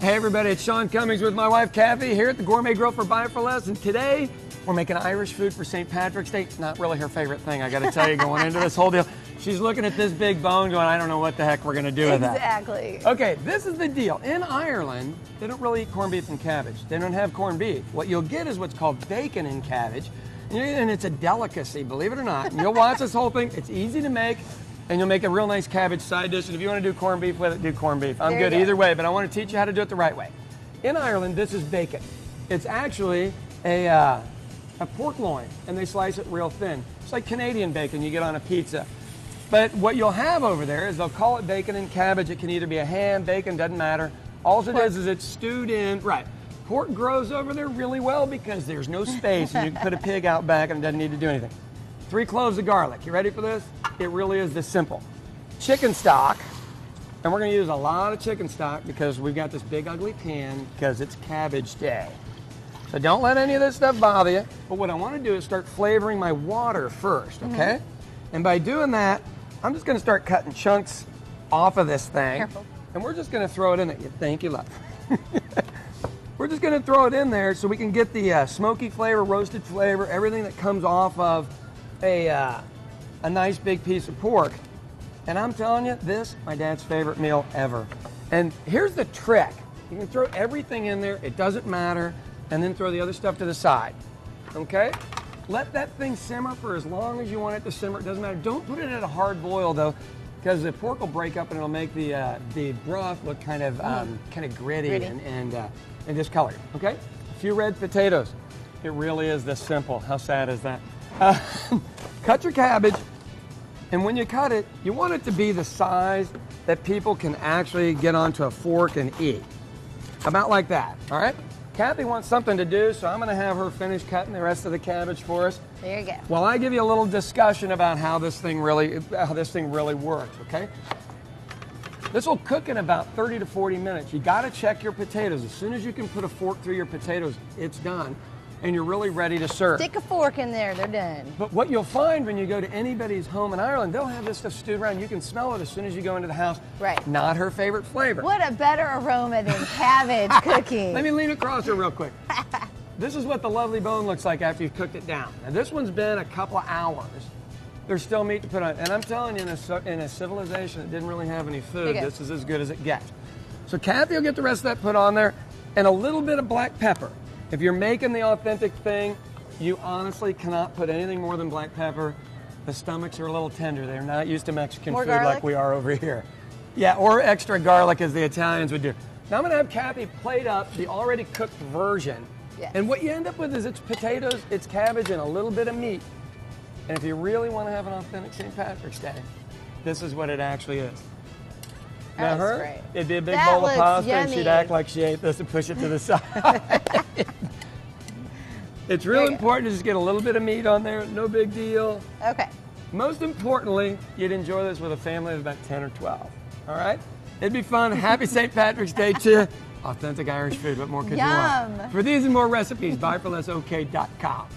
Hey everybody, it's Sean Cummings with my wife Cathy here at the Gourmet Grill for Buy for Less, and today we're making Irish food for St. Patrick's Day. Not really her favorite thing, I gotta tell you, going into this whole deal. She's looking at this big bone going, I don't know what the heck we're gonna do with that. Exactly. Okay, this is the deal. In Ireland, they don't really eat corned beef and cabbage. They don't have corned beef. What you'll get is what's called bacon and cabbage, and it's a delicacy, believe it or not. And you'll watch this whole thing, it's easy to make, and you'll make a real nice cabbage side dish. And if you want to do corned beef with it, do corned beef. I'm good either way, but I want to teach you how to do it the right way. In Ireland, this is bacon. It's actually a pork loin, and they slice it real thin. It's like Canadian bacon you get on a pizza. But what you'll have over there is they'll call it bacon and cabbage. It can either be a ham, bacon, doesn't matter. All it is it's stewed in. Right. Pork grows over there really well because there's no space, and you can put a pig out back and it doesn't need to do anything. 3 cloves of garlic. You ready for this? It really is this simple. Chicken stock, and we're going to use a lot of chicken stock because we've got this big ugly pan because it's cabbage day. So don't let any of this stuff bother you. But what I want to do is start flavoring my water first, okay? And by doing that, I'm just going to start cutting chunks off of this thing. Careful. And we're just going to throw it in there. Thank you, love. We're just going to throw it in there so we can get the smoky flavor, roasted flavor, everything that comes off of a nice big piece of pork. And I'm telling you, this, my dad's favorite meal ever. And here's the trick. You can throw everything in there, it doesn't matter, and then throw the other stuff to the side, okay? Let that thing simmer for as long as you want it to simmer, it doesn't matter. Don't put it at a hard boil though, because the pork will break up and it'll make the broth look kind of gritty. And discolored, okay? A few red potatoes. It really is this simple. How sad is that? Cut your cabbage, and when you cut it, you want it to be the size that people can actually get onto a fork and eat. About like that, all right? Cathy wants something to do, so I'm gonna have her finish cutting the rest of the cabbage for us. There you go. While I give you a little discussion about how this thing really works, okay? This will cook in about 30 to 40 minutes. You gotta check your potatoes. As soon as you can put a fork through your potatoes, it's done. And you're really ready to serve. Stick a fork in there, they're done. But what you'll find when you go to anybody's home in Ireland, they'll have this stuff stewed around. You can smell it as soon as you go into the house. Right. Not her favorite flavor. What a better aroma than cabbage cooking. Let me lean across her real quick. This is what the lovely bone looks like after you've cooked it down. Now this one's been a couple of hours. There's still meat to put on. And I'm telling you, in a civilization that didn't really have any food, this is as good as it gets. So Cathy will get the rest of that put on there, and a little bit of black pepper. If you're making the authentic thing, you honestly cannot put anything more than black pepper. The stomachs are a little tender. They're not used to Mexican food like we are over here. Yeah, or extra garlic as the Italians would do. Now I'm gonna have Cathy plate up the already cooked version. Yes. And what you end up with is it's potatoes, it's cabbage, and a little bit of meat. And if you really want to have an authentic St. Patrick's Day, this is what it actually is. Now Great. It'd be a big That bowl of pasta, yummy. and she'd act like she ate this and push it to the side. It's real important to just get a little bit of meat on there, no big deal. Okay. Most importantly, you'd enjoy this with a family of about 10 or 12, all right? It'd be fun. Happy St. Patrick's Day to you. Authentic Irish food, what more could you want? For these and more recipes, buyforlessok.com.